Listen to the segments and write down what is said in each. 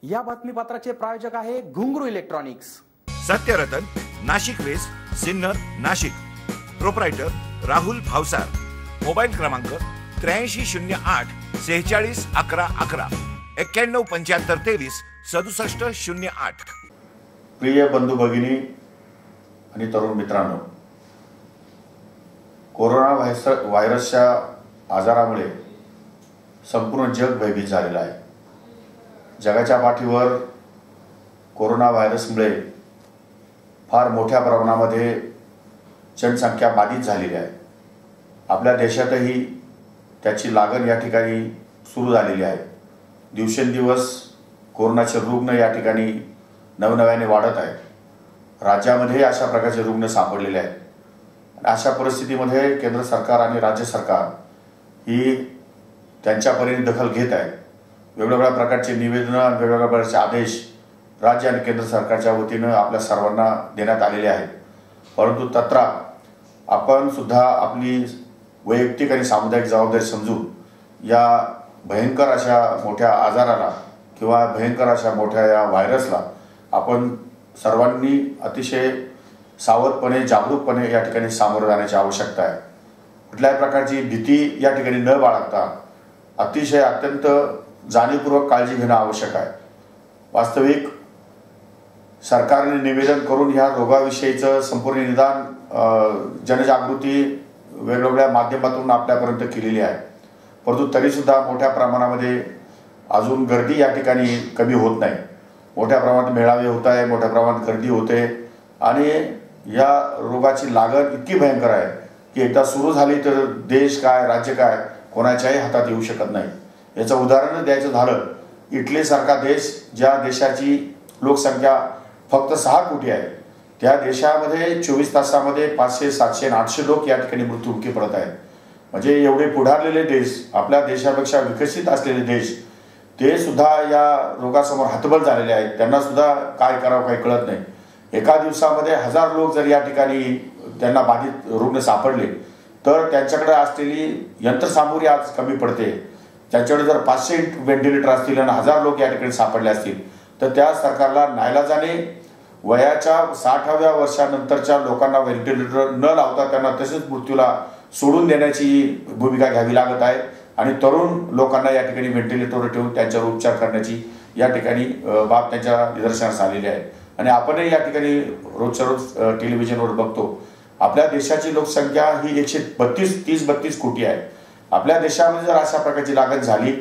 या बातमीपत्राचे प्रायोजक आहे Ghungru electronics. Satyaratan, Nashik west, Sinnar, Nashik. Proprietor Rahul Bhavsar. Mobile क्रमांक 8308 46 11 11 91 75 23 67 08। प्रिय बंधू भगिनी आणि तरुण मित्रांनो, कोरोना व्हायरसच्या आजारामुळे संपूर्ण जग भयभीत झालेलं आहे। जगाच्या पाठीवर कोरोना व्हायरसमुळे फार मोठ्या प्रमाणामध्ये जनसंख्या बाधित झालेली आहे। आपल्या देशातही त्याची लागण या ठिकाणी सुरू झालेली आहे। दिवसेंदिवस कोरोनाचे रुग्ण या ठिकाणी नवनव्याने वाढत आहेत। राज्यामध्ये अशा प्रकारचे रुग्ण सापडलेले आहेत। अशा परिस्थितीमध्ये केंद्र सरकार आणि राज्य सरकार ही त्यांच्या परीने दखल घेत आहे। वेगवेगळ्या प्रकारचे निवेदन, वेगवेगळ्या प्रकारचे आदेश राज्य आणि केंद्र सरकारच्या वतीने आपल्या सर्वांना देण्यात आलेले आहेत। परंतु तत्काळ आपण सुद्धा आपली वैयक्तिक आणि सामुदायिक जबाबदारी समजून या भयंकर अशा मोठ्या आजाराला किंवा भयंकर अशा मोठ्या या व्हायरसला आपण सर्वांनी अतिशय सावधपणे, जागरूकपणे या ठिकाणी सामोरं जाण्याची आवश्यकता आहे। कुठल्याही प्रकारची भीती या ठिकाणी न बाळगता अतिशय अत्यंत जाणीवपूर्वक काळजी घेणं आवश्यक आहे। वास्तविक सरकारने निवेदन करून ह्या रोगाविषयीचं संपूर्ण निदान, जनजागृती वेगवेगळ्या माध्यमातून आपल्यापर्यंत केलेली आहे। परंतु तरीसुद्धा मोठ्या प्रमाणामध्ये अजून गर्दी या ठिकाणी कमी होत नाही। मोठ्या प्रमाणात मेळावे होत आहे, मोठ्या प्रमाणात गर्दी होते आणि या रोगाची लागण इतकी भयंकर आहे की एकदा सुरू झाली तर देश काय, राज्य काय कोणाच्याही हातात येऊ शकत नाही। याचं उदाहरण द्यायचं झालं, इटलीसारखा देश, ज्या देशाची लोकसंख्या फक्त 6 कोटी आहे, त्या देशामध्ये 24 तासामध्ये 500, 700, 800 लोक या ठिकाणी मृत्युमुखी पडत आहेत। म्हणजे एवढे पुढारलेले देश, आपल्या देशापेक्षा विकसित असलेले देश, ते सुद्धा या रोगासमोर हतबल झालेले आहेत। त्यांना सुद्धा काय करावं काही कळत नाही। एका दिवसामध्ये 1000 लोक जर या ठिकाणी त्यांना बाधित रुग्ण सापडले तर त्यांच्याकडे असलेली यंत्रसामुग्री आज कमी पडते। त्यांच्याकडे जर 500 व्हेंटिलेटर असतील आणि 1000 लोक या ठिकाणी सापडले असतील तर त्या सरकारला नाईलाजाने वयाच्या 60व्या वर्षानंतरच्या लोकांना व्हेंटिलेटर न लावता त्यांना तसेच मृत्यूला सोडून देण्याची भूमिका घ्यावी लागत आहे आणि तरुण लोकांना या ठिकाणी व्हेंटिलेटरवर ठेवून त्यांच्यावर उपचार करण्याची या ठिकाणी बाब त्यांच्या निदर्शनास आलेली आहे। आणि आपणही या ठिकाणी रोजच्या रोज टेलिव्हिजनवर बघतो, आपल्या देशाची लोकसंख्या ही 132 कोटी आहे। आपल्या देशामध्ये जर अशा प्रकारची लागण झाली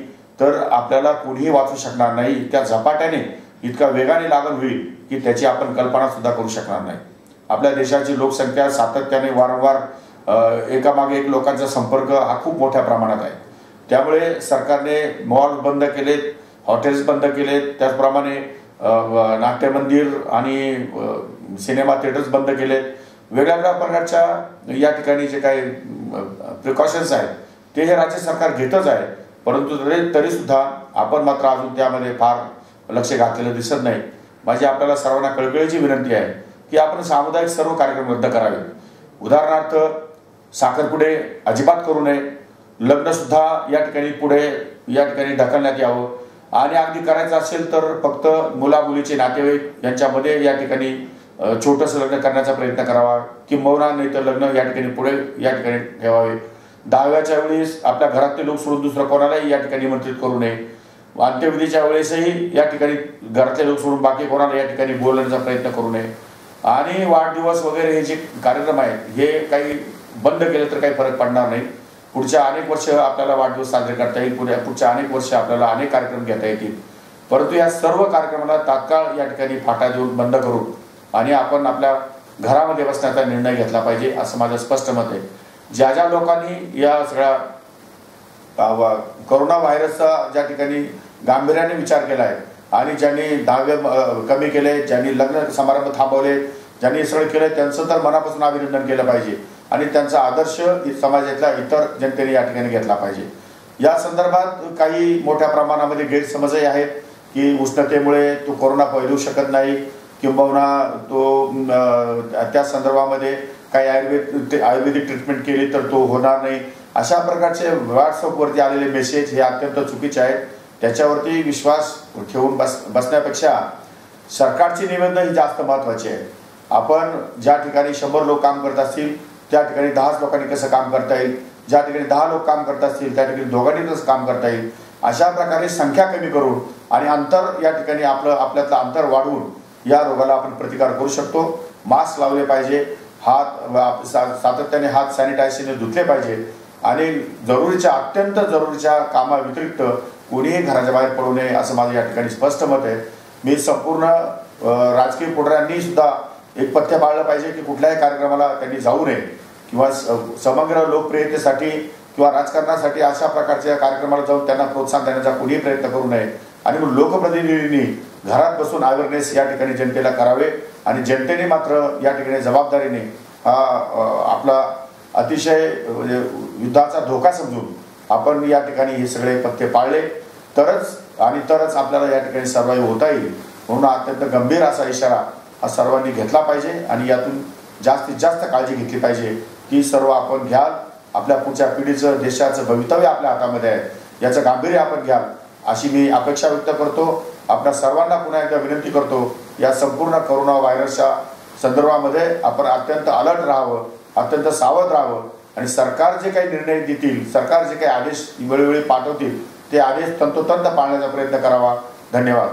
तर आपल्याला कोणीही वाचू शकणार नाही। इतक्या झपाट्याने, इतक्या वेगाने लागण होईल की त्याची आपण कल्पना सुद्धा करू शकणार नाही। आपल्या देशाची लोकसंख्या सातत्याने वारंवार एकामागे एक लोकांचा संपर्क हा खूप मोठ्या प्रमाणात आहे। त्यामुळे सरकारने मॉल बंद केलेत, हॉटेल्स बंद केलेत, त्याचप्रमाणे नाट्यमंदिर आणि सिनेमा थिएटर्स बंद केलेत। वेगवेगळ्या प्रकारच्या या ठिकाणी जे काही प्रिकॉशन्स आहेत ते हे राज्य सरकार घेतच आहे। परंतु तरी सुद्धा आपण मात्र अजून त्यामध्ये फार लक्ष घातलेलं दिसत नाही। माझी आपल्याला सर्वांना कळकळीची विनंती आहे की आपण सामुदायिक सर्व कार्यक्रम रद्द करावे। उदाहरणार्थ साखरपुडे अजिबात करू नये, लग्न सुद्धा या ठिकाणी पुढे या ठिकाणी ढकलण्यात यावं आणि अगदी करायचं असेल तर फक्त मुला मुलीचे नातेवाईक यांच्यामध्ये या ठिकाणी छोटंसं लग्न करण्याचा प्रयत्न करावा, किंबहुना नाही तर लग्न या ठिकाणी पुढे या ठिकाणी ठेवावे। दहाव्याच्या वेळेस आपल्या घरातले लोक सोडून दुसरं कोणालाही या ठिकाणी निमंत्रित करू नये। अंत्यविधीच्या वेळेसही या ठिकाणी घरातले लोक सोडून बाकी कोणाला या ठिकाणी बोलण्याचा प्रयत्न करू नये। आणि वाढदिवस वगैरे हे जे कार्यक्रम आहेत हे काही बंद केले तर काही फरक पडणार नाही। पुढच्या अनेक वर्ष आपल्याला वाढदिवस साजरे करता येईल, पुढच्या अनेक वर्ष आपल्याला अनेक कार्यक्रम घेता येतील। परंतु या सर्व कार्यक्रमाला तात्काळ या ठिकाणी फाटा देऊन बंद करून आणि आपण आपल्या घरामध्ये बसण्याचा निर्णय घेतला पाहिजे असं माझं स्पष्ट मत आहे। ज्या ज्या लोकांनी या सगळ्या कोरोना व्हायरसचा ज्या ठिकाणी गांभीर्याने विचार केला आहे आणि ज्यांनी दावे कमी केले, ज्यांनी लग्न समारंभ थांबवले, ज्यांनी सगळं केलं त्यांचं तर मनापासून अभिनंदन केलं पाहिजे आणि त्यांचा आदर्श समाजातल्या इतर जनतेने या ठिकाणी घेतला पाहिजे। या संदर्भात काही मोठ्या प्रमाणामध्ये गैरसमजही आहेत की उष्णतेमुळे तो कोरोना फैलू शकत नाही, किंबहुना तो त्या संदर्भामध्ये काही आयुर्वेदिक ट्रीटमेंट केली तर तो होणार नाही, अशा प्रकारचे व्हॉट्सअपवरती आलेले मेसेज हे अत्यंत चुकीचे आहेत। त्याच्यावरती विश्वास ठेवून बसण्यापेक्षा सरकारची निवेदन ही जास्त महत्त्वाची आहे. आपण ज्या ठिकाणी 100 लोक काम करत असतील त्या ठिकाणी 10 लोकांनी कसं काम करता येईल, ज्या ठिकाणी 10 लोक काम करत असतील त्या ठिकाणी दोघांनी कसं काम करता येईल, अशा प्रकारे संख्या कमी करून आणि अंतर या ठिकाणी आपल्यातलं अंतर वाढवून या रोगाला आपण प्रतिकार करू शकतो. मास्क लावले पाहिजे, हात सातत्याने हात सॅनिटायझरने धुतले पाहिजे आणि अत्यंत जरुरीच्या कामाव्यतिरिक्त कोणीही घराच्या बाहेर पडू नये असं माझं या ठिकाणी स्पष्ट मत आहे. मी संपूर्ण राजकीय पुढाऱ्यांनी सुद्धा एक पथ्य पाळलं पाहिजे की कुठल्याही कार्यक्रमाला त्यांनी जाऊ नये किंवा समग्र लोकप्रियतेसाठी किंवा राजकारणासाठी अशा प्रकारच्या कार्यक्रमाला जाऊन त्यांना प्रोत्साहन देण्याचा कोणीही प्रयत्न करू नये. आणि मग लोकप्रतिनिधींनी घरात बसून अवेअरनेस या ठिकाणी जनतेला करावे आणि जनतेने मात्र या ठिकाणी जबाबदारीने आपला अतिशय म्हणजे युद्धाचा धोका समजून आपण या ठिकाणी हे सगळे पथ्य पाळले तरच आपल्याला या ठिकाणी सर्वाईव्ह होता येईल. म्हणून अत्यंत गंभीर असा इशारा सर्वांनी घेतला पाहिजे आणि यातून जास्तीत जास्त काळजी घेतली पाहिजे की सर्व आपण घ्याल. आपल्या पुढच्या पिढीचं देशाचं भवितव्य आपल्या हातामध्ये आहे, याचं गांभीर्य आपण घ्याल अशी मी अपेक्षा व्यक्त करतो. आपल्या सर्वांना पुन्हा एकदा विनंती करतो, या संपूर्ण कोरोना व्हायरसच्या संदर्भामध्ये आपण अत्यंत अलर्ट राहावं, अत्यंत सावध राहावं आणि सरकार जे काही निर्णय देतील, सरकार जे काही आदेश वेळोवेळी पाठवतील ते आदेश तंतोतंत पाळण्याचा प्रयत्न करावा. धन्यवाद.